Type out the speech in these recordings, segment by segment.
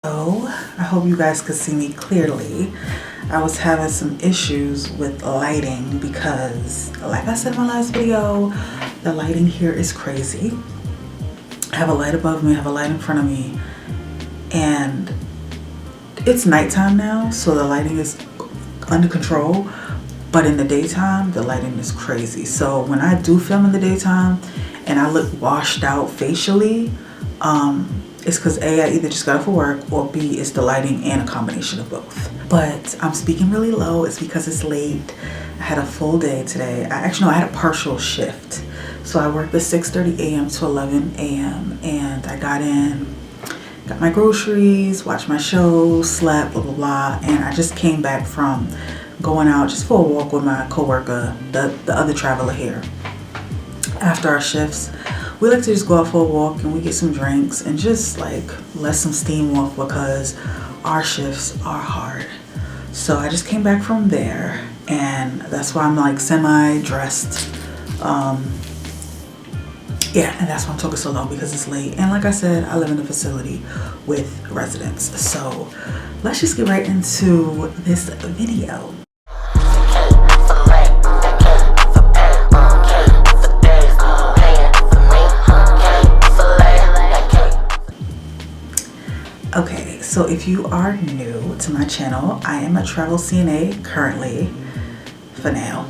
So, I hope you guys could see me clearly. I was having some issues with lighting because, like I said in my last video, the lighting here is crazy. I have a light above me, I have a light in front of me, and it's nighttime now, so the lighting is under control. But in the daytime, the lighting is crazy. So when I do film in the daytime and I look washed out facially, it's because A, I either just got off of work, or B, it's the lighting and a combination of both. But I'm speaking really low. It's because it's late. I had a full day today. I had a partial shift. So I worked at 6:30 a.m. to 11 a.m. and I got in, got my groceries, watched my show, slept, blah, blah, blah. And I just came back from going out just for a walk with my coworker, the other traveler here. After our shifts, we like to just go out for a walk and we get some drinks and just like let some steam off because our shifts are hard. So I just came back from there and that's why I'm like semi-dressed. Yeah, and that's why I'm talking so low, because it's late. And like I said, I live in a facility with residents. So let's just get right into this video. Okay, so if you are new to my channel, I am a travel CNA currently, for now.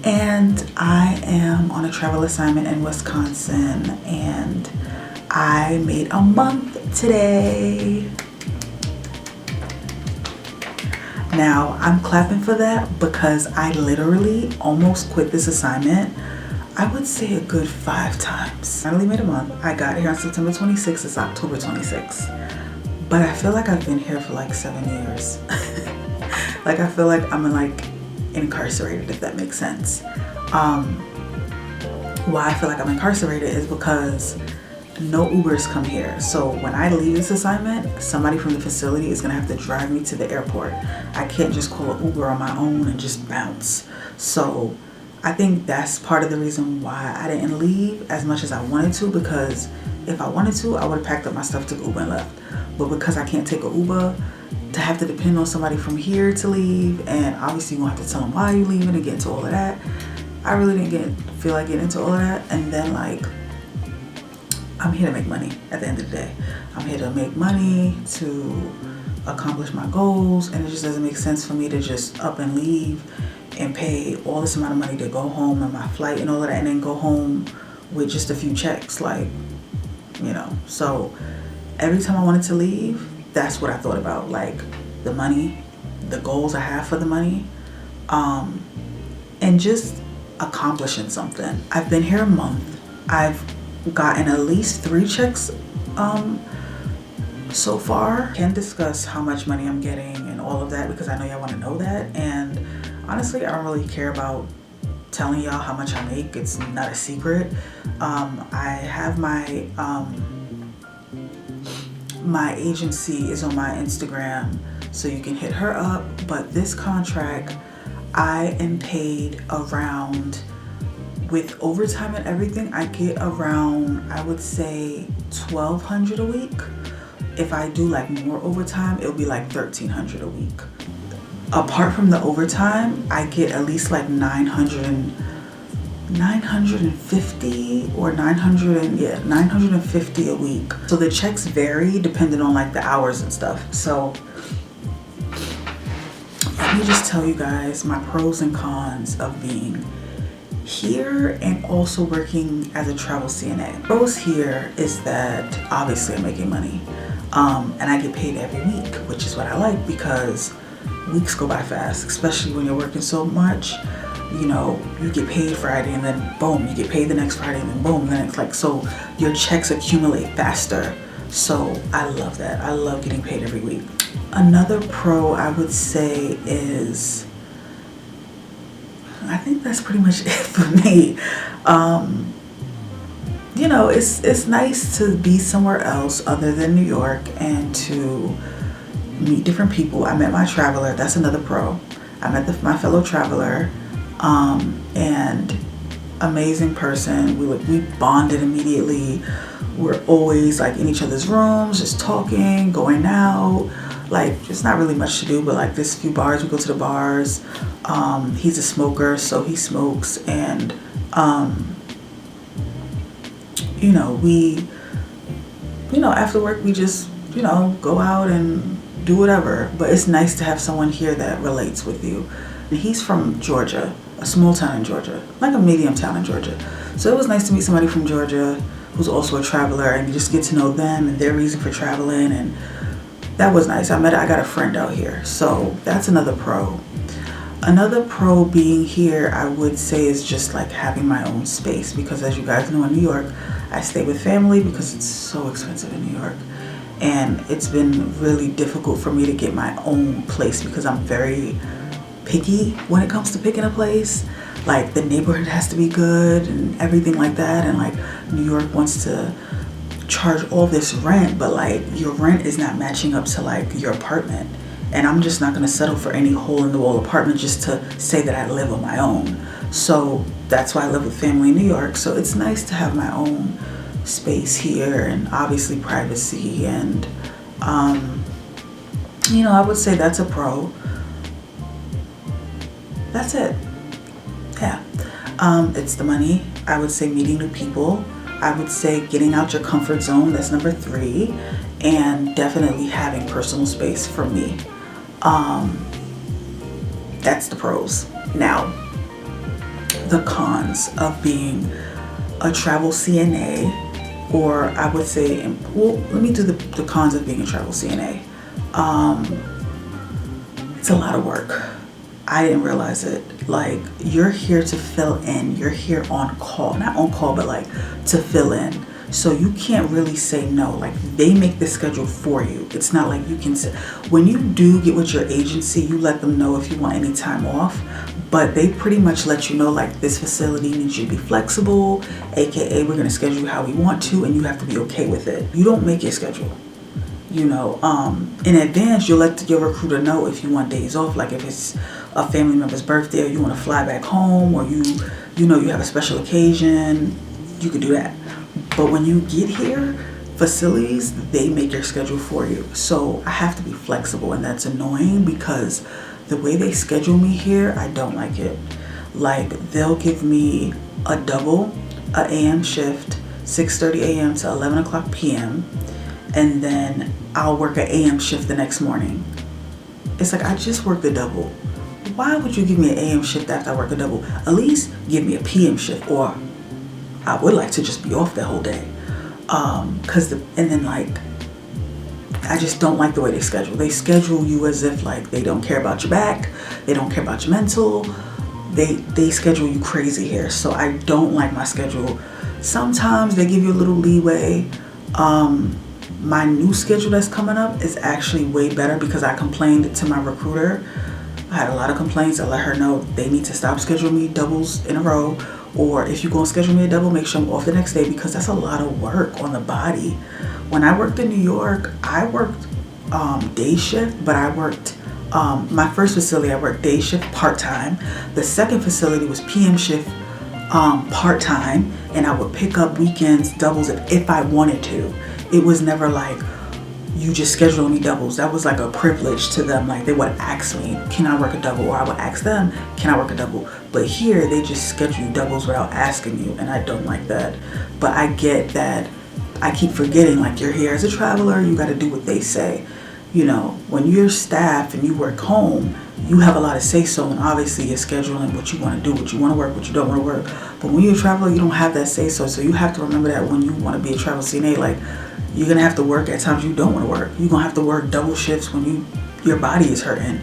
And I am on a travel assignment in Wisconsin and I made a month today. Now, I'm clapping for that because I literally almost quit this assignment, I would say a good 5 times. I only made a month. I got here on September 26th, it's October 26th. But I feel like I've been here for like 7 years. Like I feel like I'm like incarcerated, if that makes sense. Why I feel like I'm incarcerated is because no Ubers come here. So when I leave this assignment, somebody from the facility is gonna have to drive me to the airport. I can't just call an Uber on my own and just bounce. So I think that's part of the reason why I didn't leave as much as I wanted to, because if I wanted to, I would have packed up my stuff, took Uber and left. But because I can't take an Uber, to have to depend on somebody from here to leave, and obviously you won't have to tell them why you're leaving and get into all of that. I really didn't feel like getting into all of that. And then like, I'm here to make money at the end of the day. I'm here to make money to accomplish my goals, and it just doesn't make sense for me to just up and leave and pay all this amount of money to go home and my flight and all of that, and then go home with just a few checks, like, you know. So every time I wanted to leave, that's what I thought about, like the money, the goals I have for the money, and just accomplishing something. I've been here a month. I've gotten at least 3 checks so far. Can't discuss how much money I'm getting and all of that because I know y'all want to know that. And honestly, I don't really care about telling y'all how much I make. It's not a secret. I have my my agency is on my Instagram, so you can hit her up. But this contract, I am paid around, with overtime and everything, I get around, I would say $1,200 a week. If I do like more overtime, it'll be like $1,300 a week. Apart from the overtime, I get at least like 950 or 950 a week. So the checks vary depending on like the hours and stuff. So let me just tell you guys my pros and cons of being here and also working as a travel CNA. Pros here is that obviously I'm making money, and I get paid every week, which is what I like because weeks go by fast, especially when you're working so much. You know, you get paid Friday and then boom, you get paid the next Friday and then boom, the next, like, so your checks accumulate faster. So I love that. I love getting paid every week. Another pro I would say is, I think that's pretty much it for me. You know, it's nice to be somewhere else other than New York and to meet different people. I met my traveler. That's another pro. I met my fellow traveler, and amazing person. We bonded immediately. we're always like in each other's rooms, just talking, going out. Like, there's not really much to do, but like there's a few bars, we go to the bars. He's a smoker, so he smokes, and after work we just, go out and do whatever. But it's nice to have someone here that relates with you. And he's from Georgia, a small town in Georgia, like a medium town in Georgia. So it was nice to meet somebody from Georgia who's also a traveler, and you just get to know them and their reason for traveling, and that was nice. I got a friend out here, so that's another pro. Another pro being here, I would say, is just like having my own space, because as you guys know, in New York, I stay with family because it's so expensive in New York. And it's been really difficult for me to get my own place because I'm very picky when it comes to picking a place. Like, the neighborhood has to be good and everything like that. And like, New York wants to charge all this rent, but like your rent is not matching up to like your apartment. And I'm just not going to settle for any hole in the wall apartment just to say that I live on my own. So that's why I live with family in New York. So it's nice to have my own space here, and obviously privacy, and I would say that's a pro. That's it. Yeah. It's the money. I would say meeting new people. I would say getting out your comfort zone. That's number 3. And definitely having personal space for me. That's the pros. Now, the cons of being a travel CNA, or I would say, well, let me do the cons of being a travel CNA. It's a lot of work. I didn't realize it. Like, you're here to fill in. You're here on call. Not on call, but like to fill in. So you can't really say no. Like, they make the schedule for you. It's not like you can say, when you do get with your agency, you let them know if you want any time off, but they pretty much let you know, like, this facility needs you to be flexible, aka we're going to schedule you how we want to, and you have to be okay with it. You don't make your schedule. In advance, you'll let your recruiter know if you want days off, like if it's a family member's birthday, or you want to fly back home, or you have a special occasion, you could do that. But when you get here, facilities, they make your schedule for you. So I have to be flexible, and that's annoying because the way they schedule me here, I don't like it. Like, they'll give me a double, a AM shift, 6:30 a.m. to 11 o'clock p.m., and then I'll work an AM shift the next morning. It's like, I just worked a double. Why would you give me an AM shift after I work a double? At least give me a PM shift, or I would like to just be off the whole day. I just don't like the way they schedule. They schedule you as if like they don't care about your back, they don't care about your mental. They schedule you crazy here. So I don't like my schedule. Sometimes they give you a little leeway. My new schedule that's coming up is actually way better because I complained to my recruiter. I had a lot of complaints. I let her know they need to stop scheduling me doubles in a row, or if you're going to schedule me a double, make sure I'm off the next day, because that's a lot of work on the body. When I worked in New York, I worked day shift, but I worked my first facility, I worked day shift part-time. The second facility was PM shift part-time, and I would pick up weekends doubles if I wanted to. It was never like, you just schedule me doubles. That was like a privilege to them. Like, they would ask me, can I work a double? Or I would ask them, can I work a double? But here, they just schedule you doubles without asking you, and I don't like that. But I get that. I keep forgetting, like, you're here as a traveler, you got to do what they say. When you're staff and you work home, you have a lot of say-so, and obviously you're scheduling what you want to do, what you want to work, what you don't want to work. But when you're a traveler, you don't have that say-so. So you have to remember that when you want to be a travel CNA, like, you're going to have to work at times you don't want to work. You're going to have to work double shifts when your body is hurting.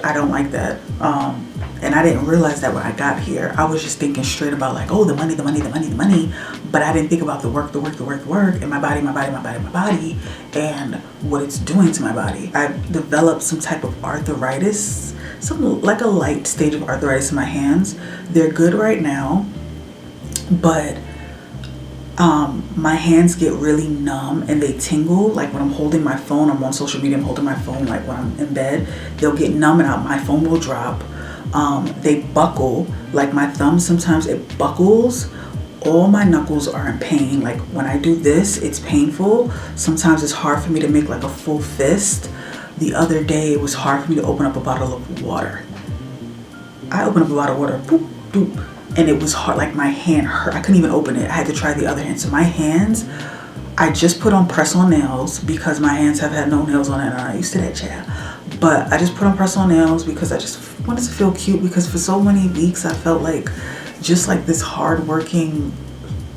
I don't like that. And I didn't realize that when I got here. I was just thinking straight about like, oh, the money. But I didn't think about the work, and my body, and what it's doing to my body. I developed some type of arthritis, like a light stage of arthritis in my hands. They're good right now, but my hands get really numb and they tingle. Like when I'm holding my phone, I'm on social media, I'm holding my phone, like when I'm in bed, they'll get numb and my phone will drop. They buckle, like my thumb, sometimes it buckles all my knuckles are in pain. Like when I do this, it's painful. Sometimes it's hard for me to make like a full fist. The other day, it was hard for me to open up a bottle of water. I opened up a bottle of water, boop, boop, and it was hard, like my hand hurt. I couldn't even open it. I had to try the other hand. So my hands, I just put on press-on nails because my hands have had no nails on it, and I'm not used to that, child. But I just put on press-on nails because I just wanted to feel cute, because for so many weeks I felt like just like this hard-working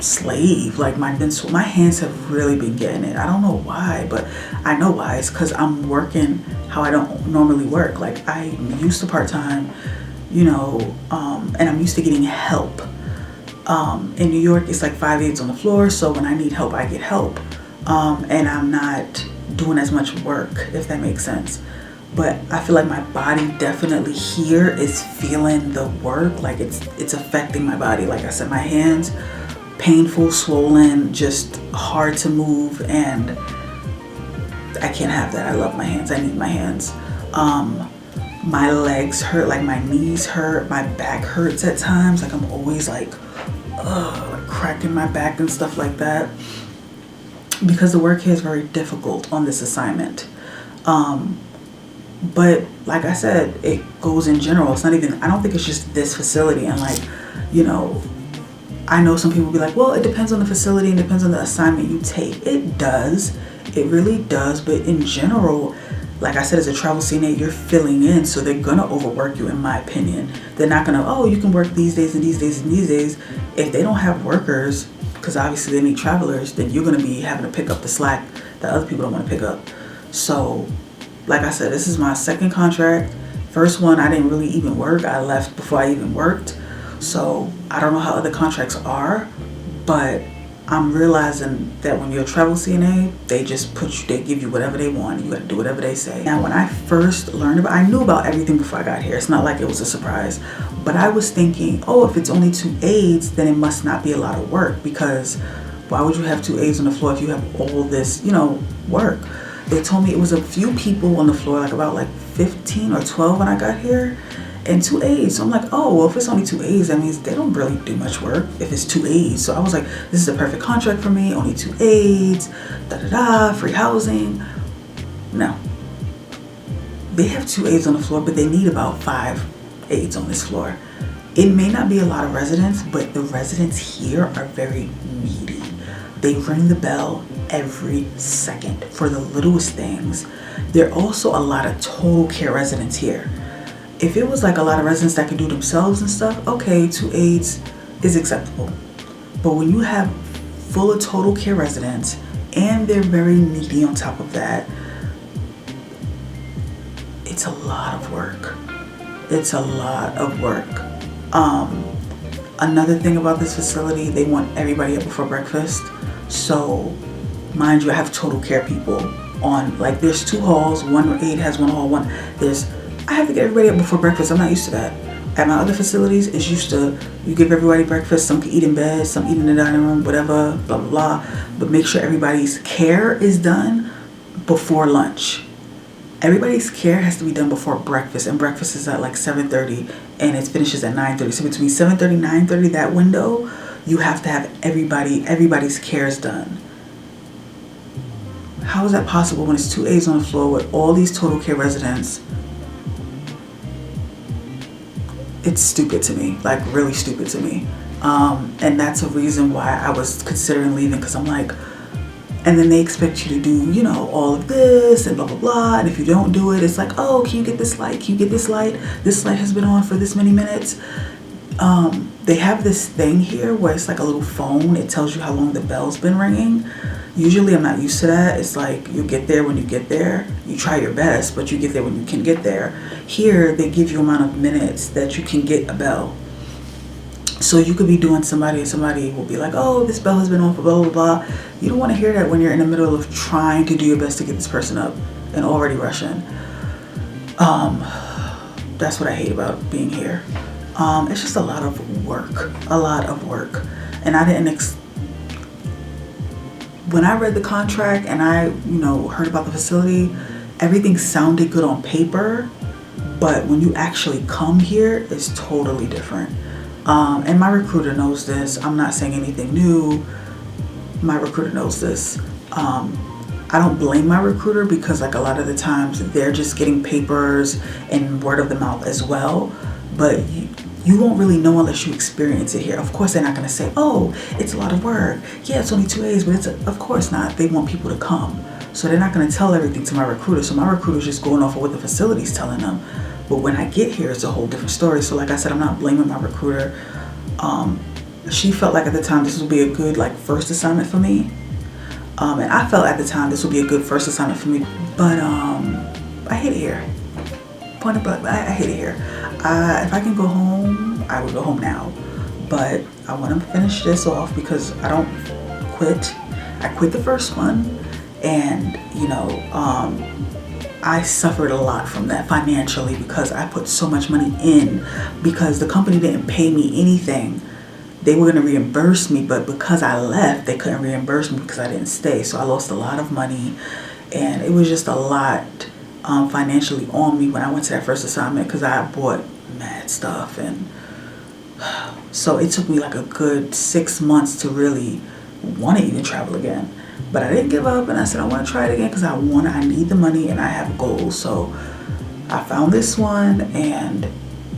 slave. Like my hands have really been getting it. I don't know why, but I know why. It's because I'm working how I don't normally work. Like I'm used to part-time, you know, and I'm used to getting help. In New York, it's like 5 aides on the floor, so when I need help, I get help. And I'm not doing as much work, if that makes sense. But I feel like my body definitely here is feeling the work. Like it's affecting my body. Like I said, my hands, painful, swollen, just hard to move, and I can't have that. I love my hands. I need my hands. My legs hurt, like my knees hurt, my back hurts at times. Like I'm always like cracking my back and stuff like that, because the work here is very difficult on this assignment. But like I said, it goes in general. It's not even, I don't think it's just this facility. And like, you know, I know some people be like, well, it depends on the facility and depends on the assignment you take. It does. It really does. But in general, like I said, as a travel CNA, you're filling in, so they're gonna overwork you, in my opinion. They're not gonna, oh, you can work these days and these days and these days. If they don't have workers, because obviously they need travelers, then you're gonna be having to pick up the slack that other people don't want to pick up. So, like I said, this is my second contract. First one, I didn't really even work. I left before I even worked. So I don't know how other contracts are, but I'm realizing that when you're a travel CNA, they just they give you whatever they want. You got to do whatever they say. Now, when I first learned about, I knew about everything before I got here. It's not like it was a surprise, but I was thinking, oh, if it's only 2 aides, then it must not be a lot of work, because why would you have 2 aides on the floor if you have all this, you know, work? They told me it was a few people on the floor, like about like 15 or 12 when I got here, and 2 aides. So I'm like, oh, well, if it's only 2 aides, that means they don't really do much work if it's 2 aides. So I was like, this is a perfect contract for me. Only 2 aides, free housing. No. They have 2 aides on the floor, but they need about 5 aides on this floor. It may not be a lot of residents, but the residents here are very needy. They ring the bell every second for the littlest things. There are also a lot of total care residents here. If it was like a lot of residents that could do themselves and stuff, okay, 2 aides is acceptable. But when you have full of total care residents and they're very needy on top of that, it's a lot of work. It's a lot of work. Another thing about this facility, they want everybody up before breakfast. So, mind you, I have total care people on, like there's 2 halls, 1 aide has 1 hall, I have to get everybody up before breakfast. I'm not used to that. At my other facilities, it's used to, you give everybody breakfast, some can eat in bed, some eat in the dining room, whatever, blah, blah, blah. But make sure everybody's care is done before lunch. Everybody's care has to be done before breakfast, and breakfast is at like 7:30 and it finishes at 9:30. So between 7:30 and 9:30, that window, you have to have everybody's care is done. How is that possible when it's 2 aides on the floor with all these total care residents? It's stupid to me, like really stupid to me. And that's a reason why I was considering leaving, because I'm like, and then they expect you to do, you know, all of this and blah, blah, blah. And if you don't do it, it's like, oh, can you get this light? Can you get this light? This light has been on for this many minutes. They have this thing here where it's like a little phone. It tells you how long the bell's been ringing. Usually I'm not used to that. It's like you get there when you get there. You try your best, but you get there when you can get there. Here, they give you amount of minutes that you can get a bell. So you could be doing somebody and somebody will be like, oh, this bell has been on for blah, blah, blah. You don't want to hear that when you're in the middle of trying to do your best to get this person up and already rushing. That's what I hate about being here. It's just a lot of work, And I didn't, when I read the contract and I, heard about the facility, everything sounded good on paper, but when you actually come here, it's totally different. And my recruiter knows this. I'm not saying anything new. My recruiter knows this. I don't blame my recruiter because like a lot of the times they're just getting papers and word of the mouth as well. But you won't really know unless you experience it here. Of course, they're not going to say, oh, it's a lot of work. Yeah, it's only 2 days, but of course not. They want people to come. So they're not going to tell everything to my recruiter. So my recruiter's just going off of what the facility's telling them. But when I get here, it's a whole different story. So like I said, I'm not blaming my recruiter. She felt like at the time this would be a good like first assignment for me. And I felt at the time this would be a good first assignment for me. But I hate it here. Point blank, I hate it here. If I can go home, I would go home now. But I want to finish this off because I don't quit. I quit the first one. And, you know, I suffered a lot from that financially because I put so much money in because the company didn't pay me anything. They were going to reimburse me, but because I left, they couldn't reimburse me because I didn't stay. So I lost a lot of money, and it was just a lot financially on me when I went to that first assignment because I bought mad stuff. And so it took me like a good 6 months to really want to even travel again. But I didn't give up, and I said I want to try it again because I need the money and I have goals. So I found this one, and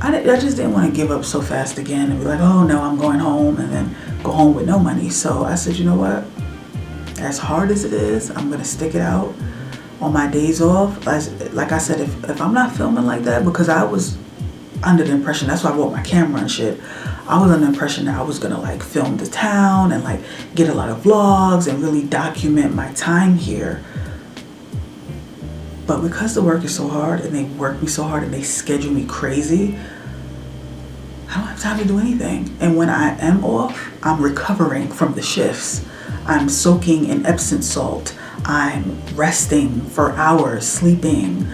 I just didn't want to give up so fast again and be like, oh no, I'm going home, and then go home with no money. So I said, you know what? As hard as it is, I'm going to stick it out on my days off. Like I said, if I'm not filming like that, because I was under the impression, that's why I bought my camera and shit. I was under the impression that I was going to like film the town and like get a lot of vlogs and really document my time here. But because the work is so hard and they work me so hard and they schedule me crazy, I don't have time to do anything. And when I am off, I'm recovering from the shifts. I'm soaking in Epsom salt. I'm resting for hours, sleeping.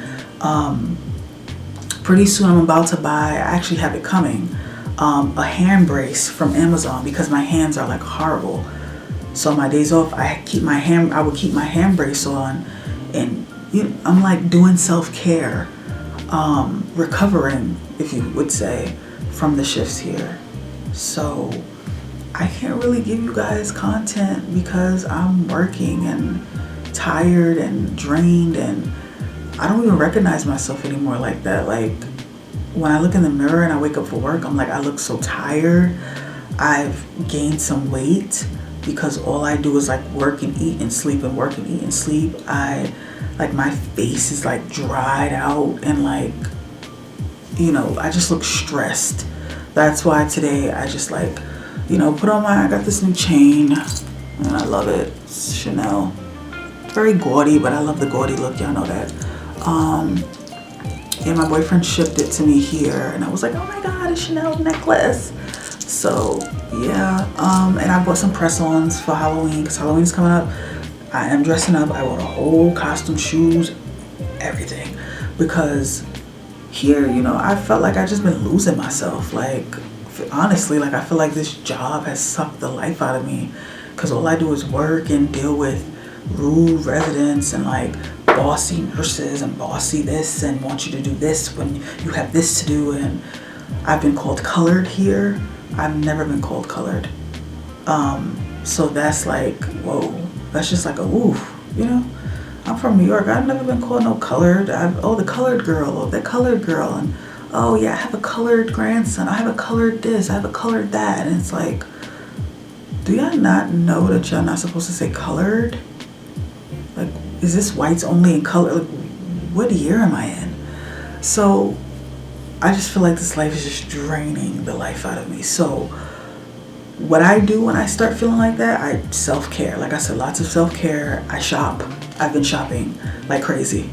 Pretty soon I'm about to buy, I actually have it coming, a hand brace from Amazon because my hands are like horrible. So on my days off, I would keep my hand brace on, and I'm like doing self-care, recovering, if you would say, from the shifts here. So I can't really give you guys content because I'm working and tired and drained, and I don't even recognize myself anymore like that. Like when I look in the mirror and I wake up for work, I'm like, I look so tired. I've gained some weight because all I do is like work and eat and sleep and work and eat and sleep. My face is like dried out and like, I just look stressed. That's why today I just like, put on I got this new chain and I love it. It's Chanel. Very gaudy, but I love the gaudy look. Y'all know that. And my boyfriend shipped it to me here and I was like, oh my God, a Chanel necklace. So yeah, and I bought some press-ons for Halloween because Halloween's coming up. I am dressing up. I bought a whole costume, shoes, everything, because here, I felt like I just been losing myself. Like, honestly, like I feel like this job has sucked the life out of me because all I do is work and deal with rude residents and like bossy nurses and bossy this and want you to do this when you have this to do. And I've been called colored here. I've never been called colored. So that's like, whoa, that's just like a woof, I'm from New York. I've never been called no colored. The colored girl, or the colored girl. And oh yeah, I have a colored grandson. I have a colored this, I have a colored that. And it's like, do y'all not know that y'all not supposed to say colored? Like, is this whites only in color? Like, what year am I in? So I just feel like this life is just draining the life out of me. So what I do when I start feeling like that, I self-care. Like I said, lots of self-care. I shop. I've been shopping like crazy.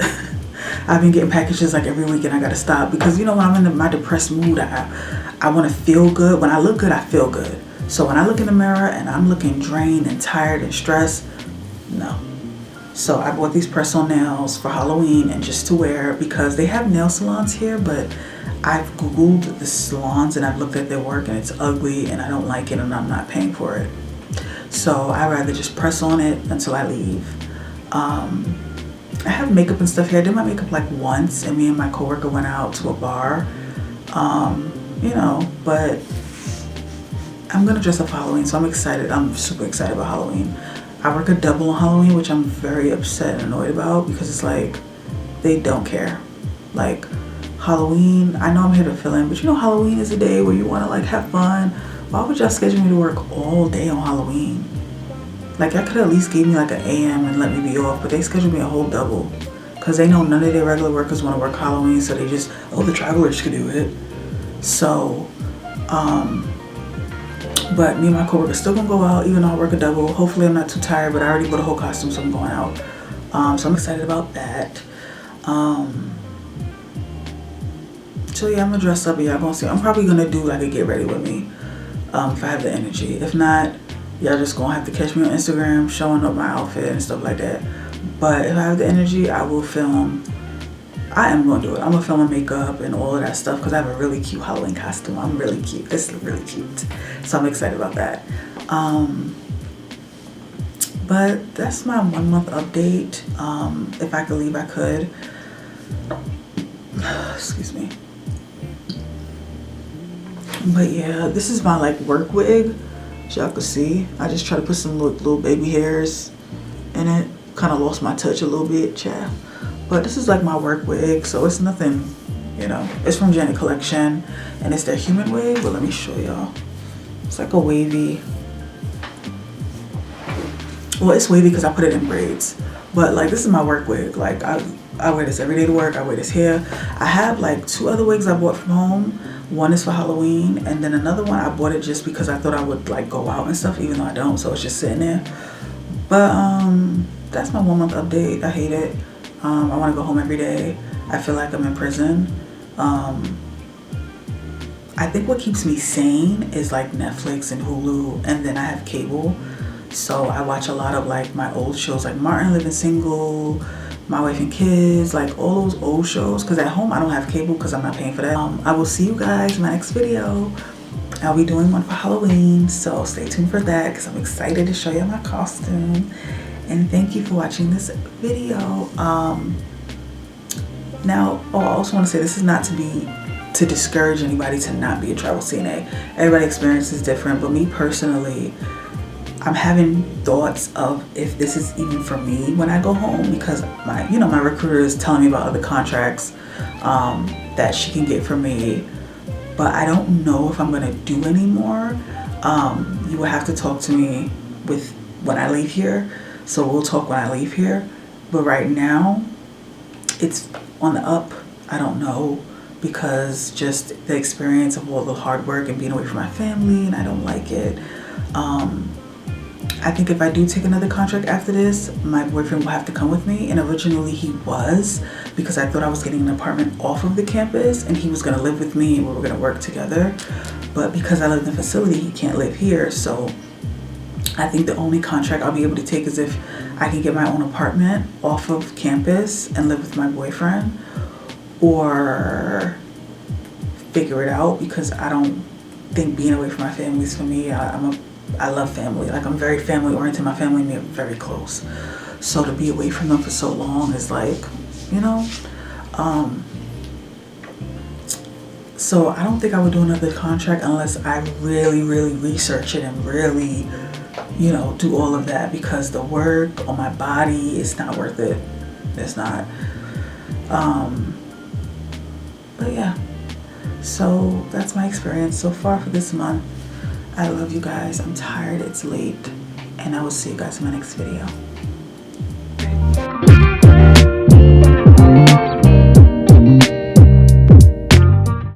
I've been getting packages like every week and I gotta stop because when I'm in my depressed mood, I want to feel good. When I look good, I feel good. So when I look in the mirror and I'm looking drained and tired and stressed, no. So I bought these press-on nails for Halloween and just to wear because they have nail salons here, but I've Googled the salons and I've looked at their work and it's ugly and I don't like it and I'm not paying for it. So I'd rather just press on it until I leave. I have makeup and stuff here. I did my makeup like once and me and my coworker went out to a bar, but I'm gonna dress up for Halloween, so I'm excited. I'm super excited about Halloween. I work a double on Halloween, which I'm very upset and annoyed about because it's like they don't care. Like Halloween, I know I'm here to fill in, but you know Halloween is a day where you want to like have fun. Why would y'all schedule me to work all day on Halloween? Like I could at least give me like an AM and let me be off, but they scheduled me a whole double because they know none of their regular workers want to work Halloween, so they just, oh, the travelers could do it. So but me and my coworker still gonna go out even though I work a double. Hopefully I'm not too tired, but I already bought a whole costume, so I'm going out. So I'm excited about that. So yeah, I'm gonna dress up and y'all gonna see. I'm probably gonna do like a get ready with me if I have the energy. If not, y'all just gonna have to catch me on Instagram showing up my outfit and stuff like that. But if I have the energy, I will film. I am gonna do it. I'm gonna film my makeup and all of that stuff because I have a really cute Halloween costume. I'm really cute. It's really cute. So I'm excited about that. But that's my 1 month update. If I could leave, I could. Excuse me. But yeah, this is my like work wig. As y'all can see, I just try to put some little baby hairs in it. Kind of lost my touch a little bit, child. But this is like my work wig, so it's nothing, you know. It's from Janet Collection, and it's their human wig. But let me show y'all. It's like a wavy. Well, it's wavy because I put it in braids. But like this is my work wig. Like I wear this every day to work. I wear this here. I have like 2 other wigs I bought from home. One is for Halloween, and then another one I bought it just because I thought I would like go out and stuff, even though I don't. So it's just sitting there. But that's my 1 month update. I hate it. I want to go home every day. I feel like I'm in prison. I think what keeps me sane is like Netflix and Hulu, and then I have cable. So I watch a lot of like my old shows like Martin Living Single, My Wife and Kids, like all those old shows. Because at home I don't have cable because I'm not paying for that. I will see you guys in my next video. I'll be doing one for Halloween, so stay tuned for that because I'm excited to show you my costume. And thank you for watching this video. Now, I also want to say this is not to discourage anybody to not be a travel CNA. Everybody's experience is different, but me personally, I'm having thoughts of if this is even for me when I go home, because my recruiter is telling me about other contracts that she can get for me, but I don't know if I'm gonna do anymore. You will have to talk to me when I leave here. So we'll talk when I leave here. But right now, it's on the up. I don't know, because just the experience of all the hard work and being away from my family, and I don't like it. I think if I do take another contract after this, my boyfriend will have to come with me. And originally he was, because I thought I was getting an apartment off of the campus and he was gonna live with me and we were gonna work together. But because I live in the facility, he can't live here. So I think the only contract I'll be able to take is if I can get my own apartment off of campus and live with my boyfriend, or figure it out, because I don't think being away from my family is for me. I love family. Like, I'm very family oriented. My family and me are very close. So to be away from them for so long is like, you know. So I don't think I would do another contract unless I really, really research it and really, you know, do all of that, because the work on my body is not worth it. It's not. But yeah. So that's my experience so far for this month. I love you guys. I'm tired. It's late. And I will see you guys in my next video.